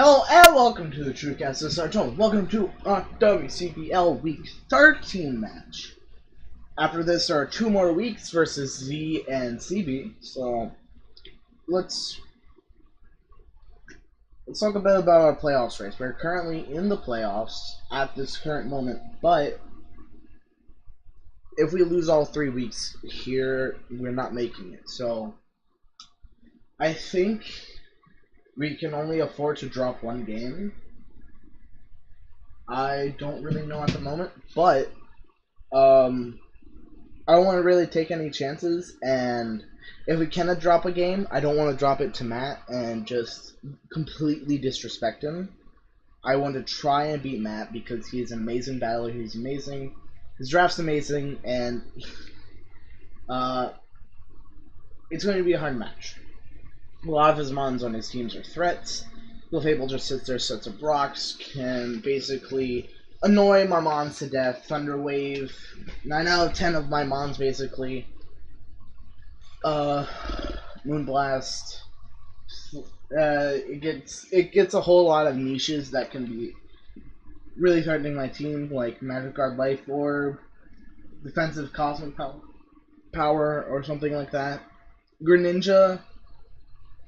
Hello and welcome to the TrueCast. This is our tone. Welcome to our WCBL Week 13 match. After this, there are 2 more weeks versus Z and CB. So let's talk a bit about our playoffs race. We're currently in the playoffs at this current moment, but if we lose all 3 weeks here, we're not making it. So I think we can only afford to drop 1 game. I don't really know at the moment, but I don't want to really take any chances, and if we cannot drop a game, I don't want to drop it to Matt and just completely disrespect him. I want to try and beat Matt because he's an amazing battler, he's amazing, his draft's amazing, and it's going to be a hard match. A lot of his mons on his teams are threats. Fable just sits there, sets up rocks, can basically annoy my mons to death. Thunder Wave, 9 out of 10 of my mons basically. Moonblast. It gets a whole lot of niches that can be really threatening my team, like Magic Guard Life Orb, Defensive Cosmic Power, or something like that. Greninja.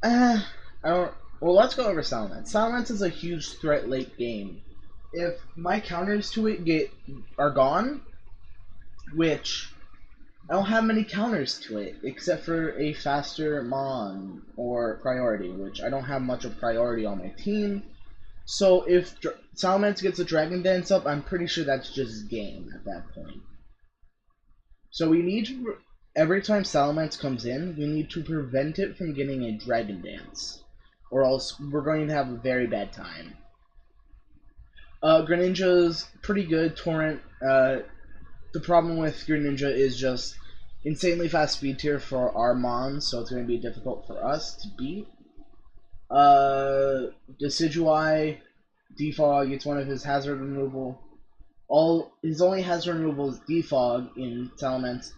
I don't. Well, let's go over Salamence. Salamence is a huge threat late game. If my counters to it are gone, which I don't have many counters to it, except for a faster Mon or Priority, which I don't have much of Priority on my team. So if Salamence gets a Dragon Dance up, I'm pretty sure that's just game at that point. So we need to, every time Salamence comes in, we need to prevent it from getting a Dragon Dance, or else we're going to have a very bad time. Greninja's pretty good. Torrent. The problem with Greninja is just insanely fast speed tier for our mons, so it's going to be difficult for us to beat. Decidueye, Defog, it's one of his hazard removal. His only hazard removal is Defog in Salamence,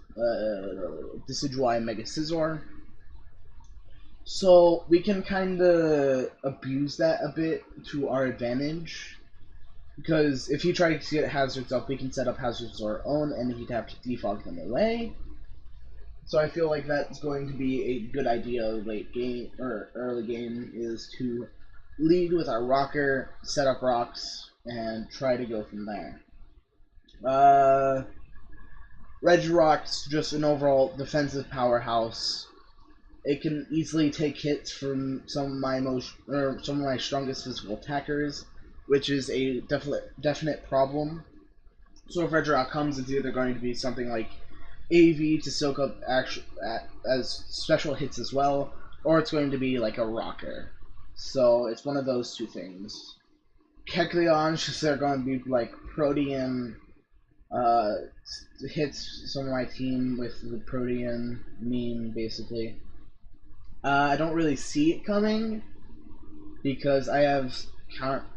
Decidueye, and Mega Scizor. So we can kind of abuse that a bit to our advantage. Because if he tries to get hazards up, we can set up hazards of our own, and he'd have to defog them away. So I feel like that's going to be a good idea late game, or early game, is to lead with our rocker, set up rocks, and try to go from there. Regirock's just an overall defensive powerhouse. It can easily take hits from some of my strongest physical attackers, which is a definite problem. So if Regirock comes, it's either going to be something like AV to soak up as special hits as well, or it's going to be like a rocker. So it's one of those 2 things. Kecleon's just they're going to be like Protean, hits some of my team with the Protean meme basically. I don't really see it coming because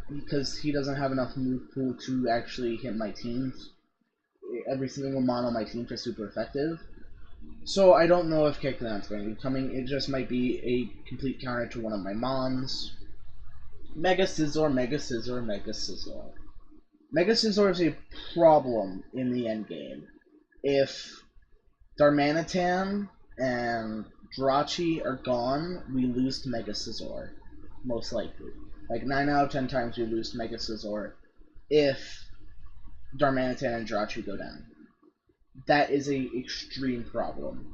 because he doesn't have enough move pool to actually hit my teams. Every single mon on my team are super effective. So I don't know if Kecleon's going to be coming. It just might be a complete counter to one of my mons. Mega Scizor, Mega Scizor, Mega Scizor. Mega Scizor is a problem in the end game. If Darmanitan and Jirachi are gone, we lose to Mega Scizor, most likely. Like 9 out of 10 times we lose to Mega Scizor if Darmanitan and Jirachi go down. That is a extreme problem.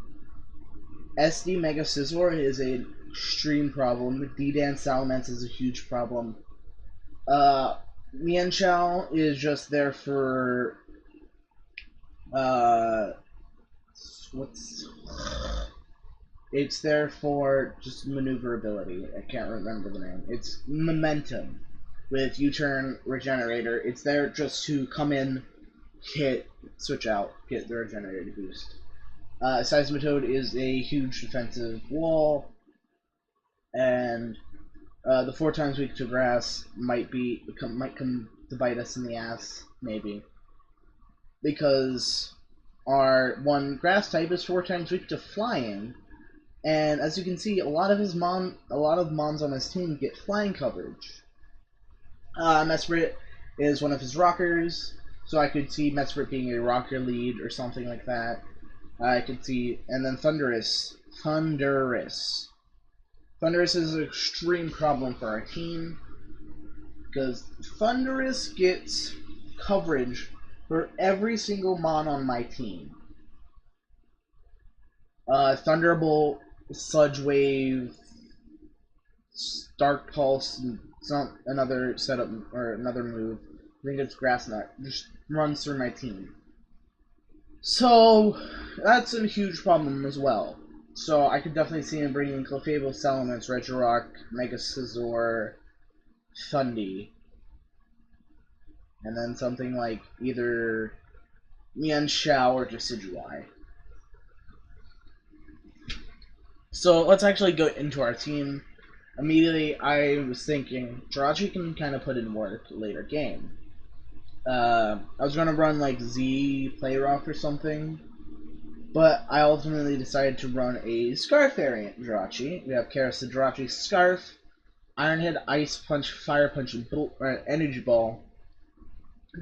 SD Mega Scizor is an extreme problem. D-Dance Salamence is a huge problem. Mienshao is just there for it's there for just maneuverability. I can't remember the name. It's Momentum with U-turn Regenerator. It's there just to come in, hit, switch out, get the Regenerator boost. Seismitoad is a huge defensive wall, and the 4 times weak to grass might come to bite us in the ass, maybe, because our 1 grass type is 4 times weak to flying, and as you can see, a lot of mons on his team get flying coverage. Mesprit is one of his rockers, so I could see Mesprit being a rocker lead or something like that. I could see, and then Thunderous. Thunderous is an extreme problem for our team because Thunderous gets coverage for every single mon on my team. Thunderbolt, Sludge Wave, Dark Pulse, and some another setup or another move. I think it's Grass Knot. Just runs through my team. So that's a huge problem as well. So I could definitely see him bringing Clefable, Salamence, Regirock, Mega Scizor, Thundy, and then something like either Mienshao or Decidueye. So let's actually go into our team. Immediately, I was thinking Jirachi can kind of put in work later game. I was gonna run like Z Play Rough or something, but I ultimately decided to run a Scarf variant Jirachi. We have Karas Jirachi Scarf, Iron Head, Ice Punch, Fire Punch, and Energy Ball.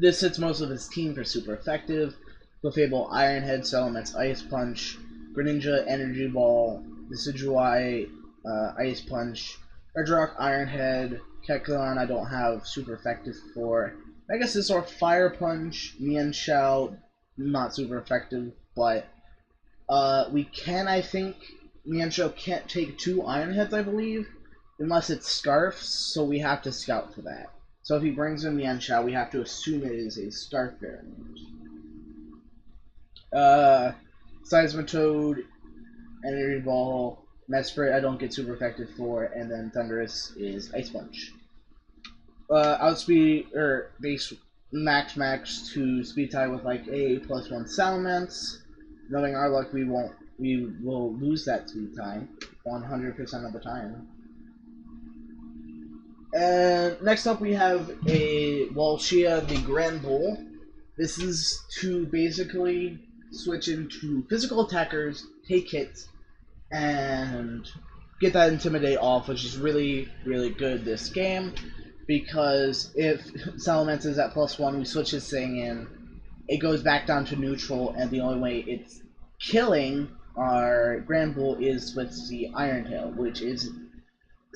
This hits most of his team for super effective. Clefable, Iron Head, Salamence, Ice Punch, Greninja, Energy Ball, Decidueye, Ice Punch, Regirock, Iron Head, Kecleon I don't have super effective for. Mega Scizor, Fire Punch, Mienshao, not super effective, but we can, I think, Mienshao can't take 2 Iron Heads, I believe, unless it's Scarf, so we have to scout for that. So if he brings in Mienshao, we have to assume it is a Scarf variant. Seismitoad, Energy Ball, Mesprit I don't get super effective for, and then Thunderous is Ice Punch. Outspeed, or base max to speed tie with like a +1 Salamence. Knowing our luck, we will lose that speed tie 100% of the time. And next up we have a Walshia, the Grand Bull. This is to basically switch into physical attackers, take hits, and get that Intimidate off, which is really, really good this game. Because if Salamence is at +1, we switch his thing in, it goes back down to neutral, and the only way it's killing our Grand Bull is with the Iron Tail, which is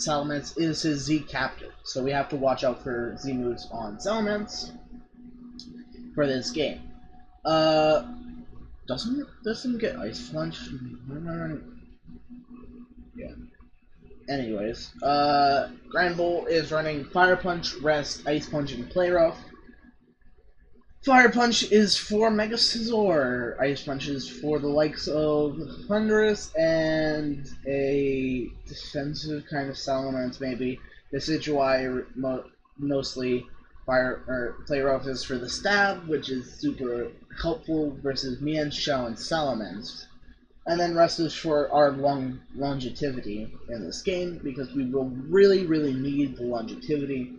Salamence is his Z captive. So we have to watch out for Z moves on Salamence for this game. Doesn't this thing get Ice Punch? Yeah. Anyways, Grand Bull is running Fire Punch, Rest, Ice Punch, and Play Rough. Fire Punch is for Mega Scizor. Ice Punch is for the likes of Thunderous and a defensive kind of Salamence, maybe. Decidueye mostly. Play Rough is for the Stab, which is super helpful versus Mienshao and Salamence. And then Rest is for our longevity in this game, because we will really, really need the longevity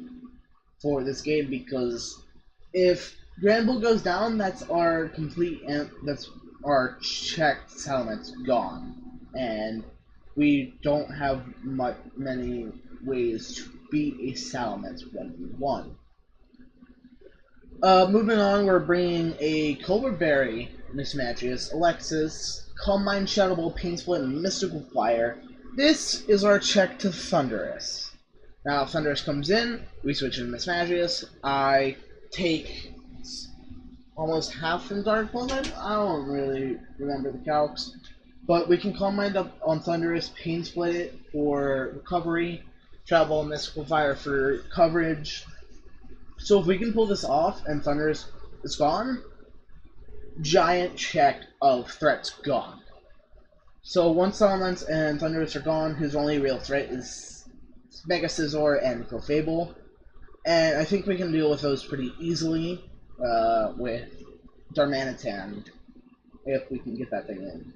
for this game, because if Grand Bull goes down, that's our that's our checked Salamence gone, and we don't have many ways to beat a Salamence 1v1. Moving on, we're bringing a Cobra Berry, Mismagius, Alexis, Calm Mind, Shadow Ball, Pain Split, and Mystical Fire. This is our check to Thunderous. Now, if Thunderous comes in, we switch into Mismagius. I take almost half in Dark Moment. I don't really remember the calcs. But we can Calm Mind up on Thunderous, Pain Split it for recovery, Shadow Ball, and Mystical Fire for coverage. So if we can pull this off and Thunderous is gone, giant check of threats gone. So once Salamence and Thunderous are gone, his only real threat is Mega Scizor and Clefable. And I think we can deal with those pretty easily with Darmanitan, if we can get that thing in.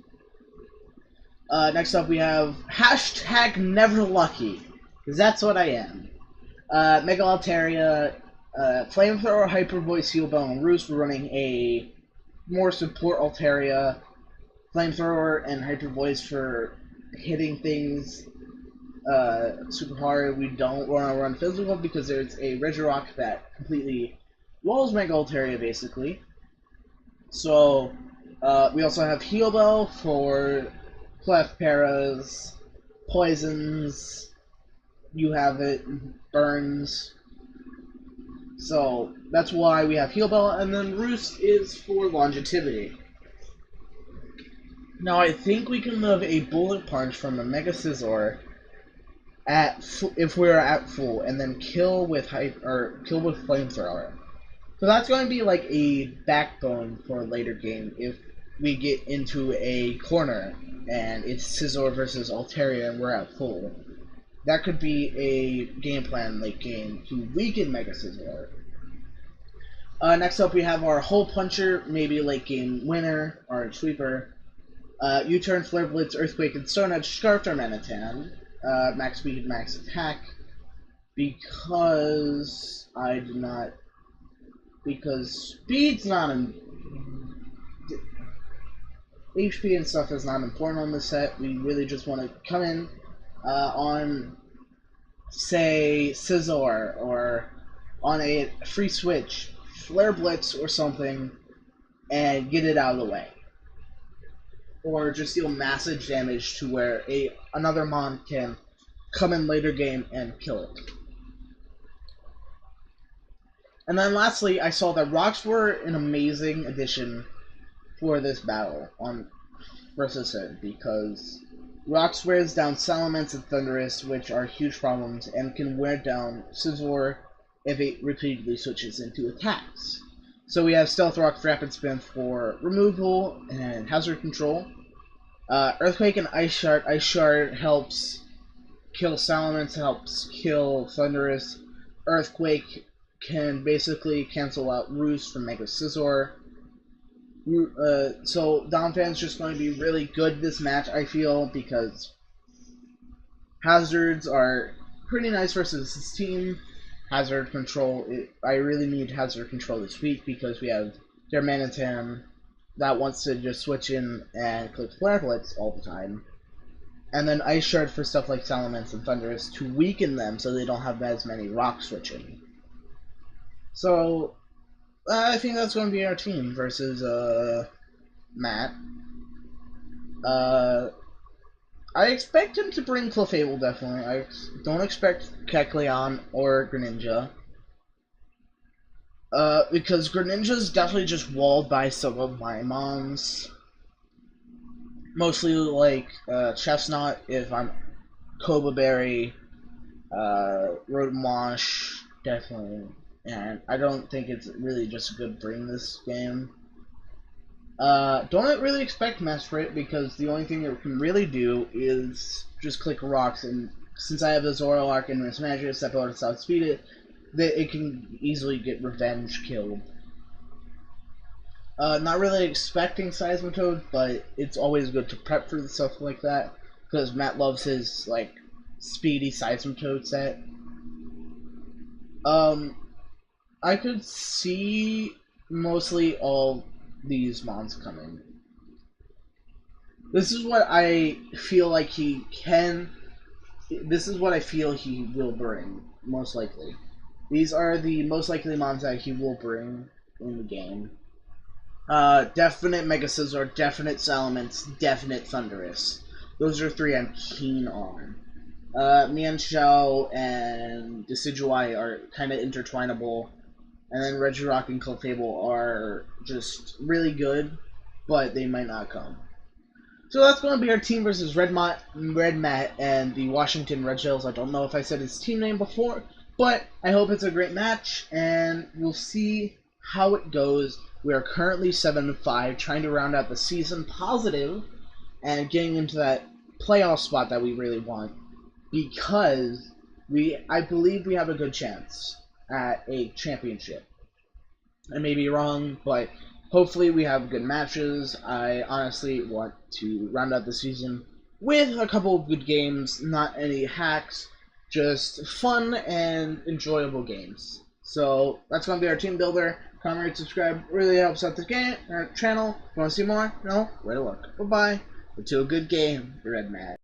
Next up we have hashtag Never Lucky, because that's what I am. Mega Altaria, Flamethrower, Hyper Voice, Heal Bell, and Roost. We're running a more support Altaria, Flamethrower, and Hyper Voice for hitting things super hard. We don't want to run physical because there's a Regirock that completely walls Mega Altaria basically. So we also have Heal Bell for Clef Paras, Poisons, you have it, Burns. So that's why we have Heal Bell, and then Roost is for longevity. Now I think we can move a Bullet Punch from a Mega Scizor if we're at full, and then kill with Flamethrower. So that's going to be like a backbone for a later game if we get into a corner and it's Scizor versus Altaria and we're at full. That could be a game plan late game to weaken Mega Scizor. Next up we have our Hole Puncher, maybe late game winner or sweeper. U-Turn, Flare Blitz, Earthquake, and Stone Edge scarfed our Manitan. Max speed, max attack. Because speed's not HP and stuff is not important on this set. We really just want to come in on, say, Scizor or on a free switch, Flare Blitz or something, and get it out of the way. Or just deal massive damage to where another Mon can come in later game and kill it. And then lastly, I saw that rocks were an amazing addition for this battle on versus it, because rocks wears down Salamence and Thundurus, which are huge problems, and can wear down Scizor if it repeatedly switches into attacks. So we have Stealth Rock, Rapid Spin for removal and hazard control. Earthquake and Ice Shard. Ice Shard helps kill Salamence, helps kill Thundurus. Earthquake can basically cancel out Roost from Mega Scizor. So Donphan's just going to be really good this match, I feel, because hazards are pretty nice versus this team. Hazard control, I really need hazard control this week because we have their Manitan that wants to just switch in and click Flare Blitz all the time. And then Ice Shard for stuff like Salamence and Thundurus to weaken them so they don't have as many rock switching. So I think that's going to be our team versus Matt. I expect him to bring Clefable, definitely. I don't expect Kecleon or Greninja. Because Greninja's definitely just walled by some of my mons. Mostly like Chestnut, if I'm Koba Berry, Rotom definitely. And I don't think it's really just a good bring this game. Don't really expect Mesprit because the only thing it can really do is just click rocks, and since I have the Zoroark and Miss Magic, step out and South Speed it, that it can easily get revenge killed. Not really expecting Seismitoad, but it's always good to prep for stuff like that because Matt loves his like speedy Seismitoad set. I could see mostly all these mons coming. This is what I feel like he can. This is what I feel he will bring, most likely. These are the most likely mons that he will bring in the game. Definite Mega Scizor, definite Salamence, definite Thundurus. Those are three I'm keen on. Mienshao and Decidueye are kind of intertwinable. And then Regirock and Clefable are just really good, but they might not come. So that's going to be our team versus Red Matt and the Washinton Red Shells. I don't know if I said his team name before, but I hope it's a great match, and we'll see how it goes. We are currently 7-5, trying to round out the season positive and getting into that playoff spot that we really want, because I believe we have a good chance at a championship. I may be wrong, but hopefully we have good matches. I honestly want to round out the season with a couple of good games, not any hacks, just fun and enjoyable games. So that's going to be our team builder. Comment, rate, subscribe. Really helps out the game, our channel. If you want to see more? No? Way to look. Bye-bye. To a good game, Red Matt.